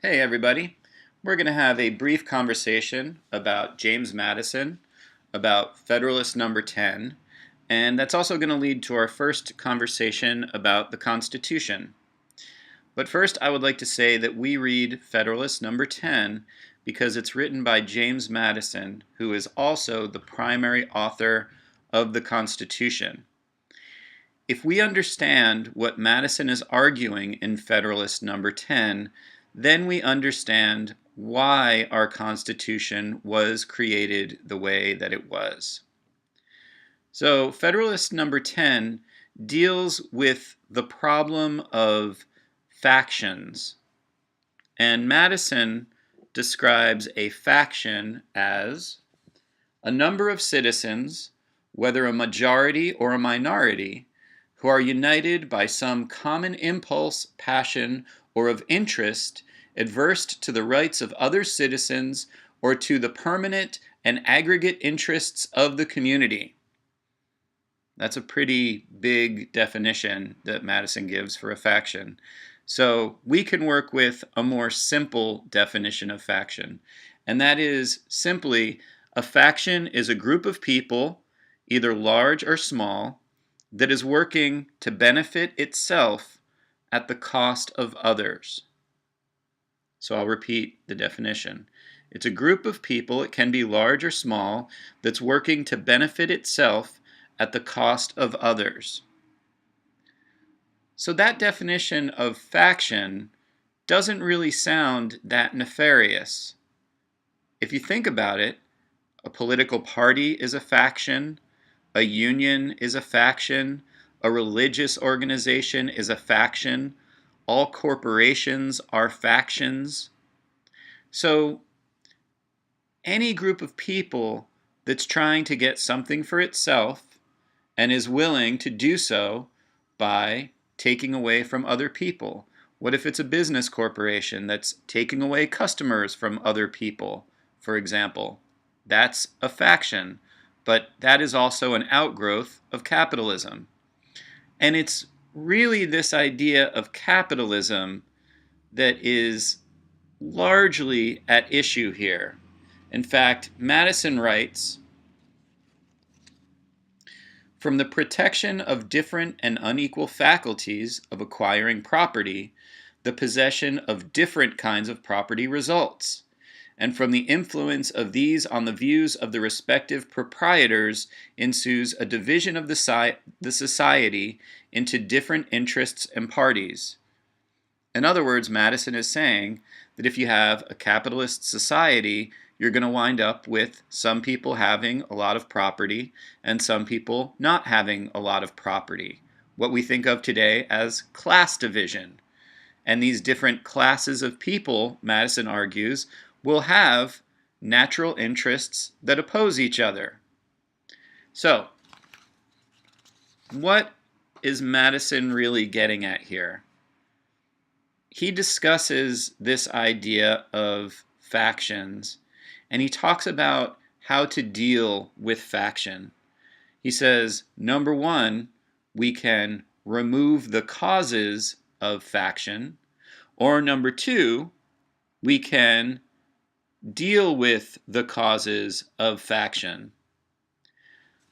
Hey everybody, we're going to have a brief conversation about James Madison, about Federalist number 10, and that's also going to lead to our first conversation about the Constitution. But first I would like to say that we read Federalist number 10 because it's written by James Madison, who is also the primary author of the Constitution. If we understand what Madison is arguing in Federalist number 10, then we understand why our Constitution was created the way that it was. So, Federalist number 10 deals with the problem of factions. And Madison describes a faction as a number of citizens, whether a majority or a minority, who are united by some common impulse, passion, or of interest adverse to the rights of other citizens or to the permanent and aggregate interests of the community. That's a pretty big definition that Madison gives for a faction. So we can work with a more simple definition of faction, and that is simply a faction is a group of people, either large or small, that is working to benefit itself at the cost of others. So I'll repeat the definition. It's a group of people, it can be large or small, that's working to benefit itself at the cost of others. So that definition of faction doesn't really sound that nefarious. If you think about it, a political party is a faction, a union is a faction, a religious organization is a faction, all corporations are factions. So any group of people that's trying to get something for itself and is willing to do so by taking away from other people. What if it's a business corporation that's taking away customers from other people, for example? That's a faction, but that is also an outgrowth of capitalism. And it's really this idea of capitalism that is largely at issue here. In fact, Madison writes, "From the protection of different and unequal faculties of acquiring property, the possession of different kinds of property results, and from the influence of these on the views of the respective proprietors ensues a division of the society into different interests and parties." In other words, Madison is saying that if you have a capitalist society, you're going to wind up with some people having a lot of property and some people not having a lot of property. What we think of today as class division. And these different classes of people, Madison argues, will have natural interests that oppose each other. So, what is Madison really getting at here? He discusses this idea of factions, and he talks about how to deal with faction. He says, number one, we can remove the causes of faction, or number two, we can deal with the causes of faction.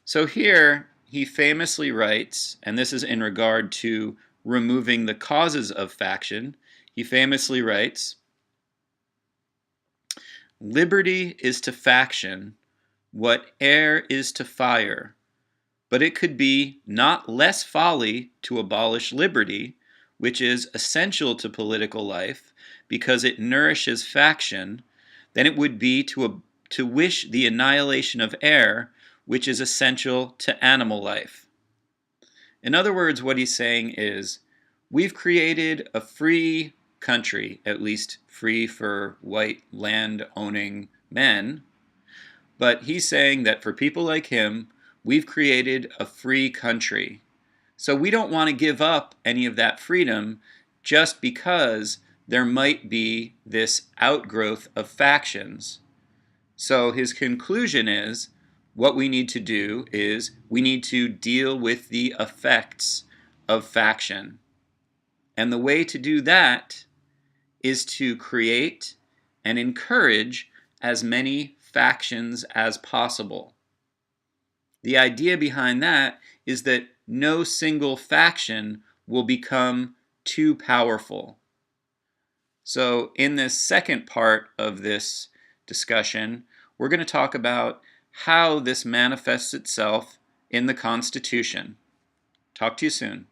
So here he famously writes, and this is in regard to removing the causes of faction, he famously writes, "Liberty is to faction what air is to fire, but it could be not less folly to abolish liberty, which is essential to political life because it nourishes faction, than it would be to wish the annihilation of air, which is essential to animal life." In other words, what he's saying is, we've created a free country, at least free for white land-owning men, but he's saying that for people like him, we've created a free country. So we don't want to give up any of that freedom just because there might be this outgrowth of factions. So his conclusion is, what we need to do is we need to deal with the effects of faction. And the way to do that is to create and encourage as many factions as possible. The idea behind that is that no single faction will become too powerful. So in this second part of this discussion, we're going to talk about how this manifests itself in the Constitution. Talk to you soon.